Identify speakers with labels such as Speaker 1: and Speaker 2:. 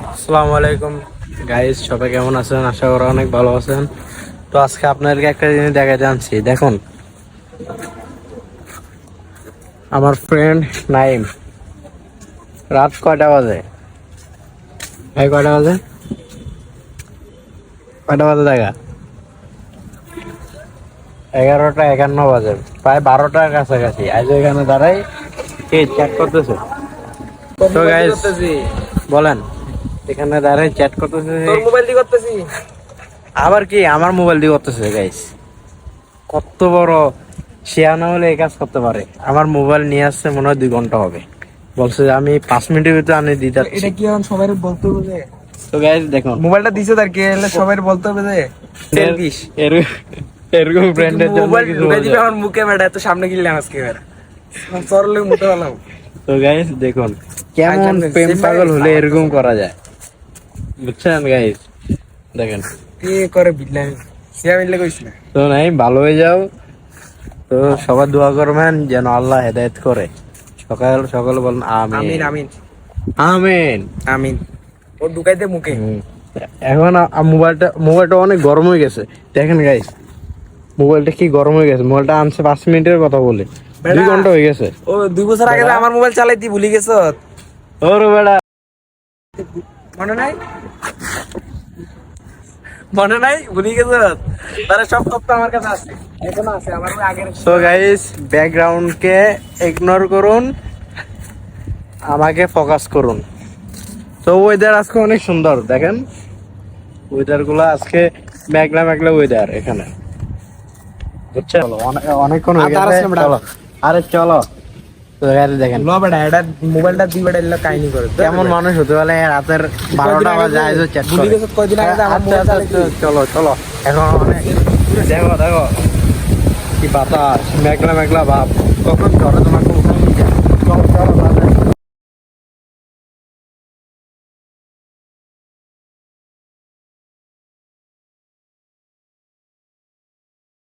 Speaker 1: আসসালামু আলাইকুম গাইস, সবাই কেমন আছেন? আশা করি অনেক ভালো আছেন। তো আজকে আপনাদেরকে একটা জিনিস দেখা জানছি। দেখুন, আমার ফ্রেন্ড নাইম রাত কয়টা বাজে? ভাই কয়টা বাজে? কয়টা বাজে দেখা? 11:51 বাজে, প্রায় 12টার কাছাকাছি। আজ এখানে দাঁড়াই চ্যাট করতেছে। তো গাইস বলেন, এখানে দাঁড়াই চ্যাট করতেছে।
Speaker 2: তোর মোবাইল দিয়ে করতেছি।
Speaker 1: আবার কি আমার মোবাইল দিয়ে করতেছে? গাইস, কত বড় শিয়ানা হলে এই কাজ করতে পারে। আমার মোবাইল নিয়ে আসছে মনে হয় 2 ঘন্টা হবে, বলছে যে আমি 5 মিনিটের ভিতরে আনি দিতে পারছি।
Speaker 2: এটা কি এখন সবাই বলতে হবে যে
Speaker 1: তো গাইস দেখুন,
Speaker 2: মোবাইলটা দিছে তার কি হলে সবাই বলতে হবে যে সেলফিশ
Speaker 1: এরকম ব্র্যান্ডের জন্য
Speaker 2: মোবাইল
Speaker 1: কিছু
Speaker 2: ঢুকাই
Speaker 1: বলে।
Speaker 2: দিবে আমার মুখে বেটা এত সামনে গিয়ে আজকে বেটা সরলে মুখে ভালো
Speaker 1: তো গাইস দেখুন, কেমন
Speaker 2: একজন
Speaker 1: প্রেম
Speaker 2: same
Speaker 1: পাগল
Speaker 2: guys,
Speaker 1: হলে
Speaker 2: আমার
Speaker 1: এরকম করা যায়, বুঝছেন গাইস? দেখেন,
Speaker 2: কি করে বিল্লাই সিয়া মিললে কইছ না
Speaker 1: তো নাই ভালো হয়ে যাও। তো সবার দোয়া করবেন যেন আল্লাহ হেদায়েত করে। সকাল সকাল বলেন আমিন
Speaker 2: আমিন আমিন
Speaker 1: আমিন।
Speaker 2: আমিন ও ঢুকাই দে মুখে
Speaker 1: এখন মোবাইলটা অনেক গরম হয়ে গেছে। দেখেন গাইস, মোবাইলটা কি গরম হয়ে গেছে। মোবাইলটা আনছে 5 মিনিটের কথা বলে 2 ঘন্টা হয়ে গেছে।
Speaker 2: ও 2 বছর আগে আমার মোবাইল চালাইতি ভুলি গেছ
Speaker 1: ওরে বেড়া,
Speaker 2: মনে নাই মনে নাই ভুলি গেছ তারে সব তথ্য আমার কাছে আছে এখনো আছে আমার ওই আগের
Speaker 1: সো গাইস ব্যাকগ্রাউন্ডকে ইগনোর করুন, আমাকে ফোকাস করুন। তো ওয়েদার আজকে অনেক সুন্দর। দেখেন ওয়েদার গুলো আজকে মেঘলা মেঘলা ওয়েদার এখানে, বুঝছেন? অনেকক্ষণ হয়ে
Speaker 2: আর
Speaker 1: গেছে,
Speaker 2: তার সামনে
Speaker 1: চলো আরে চলো। তো গাইস দেখেন
Speaker 2: ল বেটা এটা মোবাইলটা দি বেটা এলা কাহিনী করে
Speaker 1: কেমন মানুষ হতে পারে রাতের 12টা বাজে আইজো চ্যাট
Speaker 2: ভুলি
Speaker 1: করে।
Speaker 2: গেছ কয়দিন আগে যে আমার
Speaker 1: আচ্ছা,
Speaker 2: মোবাইল
Speaker 1: আচ্ছা,
Speaker 2: চালাইতি
Speaker 1: আচ্ছা, চলো চলো। এখন অনেক দেখো দেখো কি বাতাস, মেঘলা মেঘলা ভাব। কখন ঝড়ে তোমার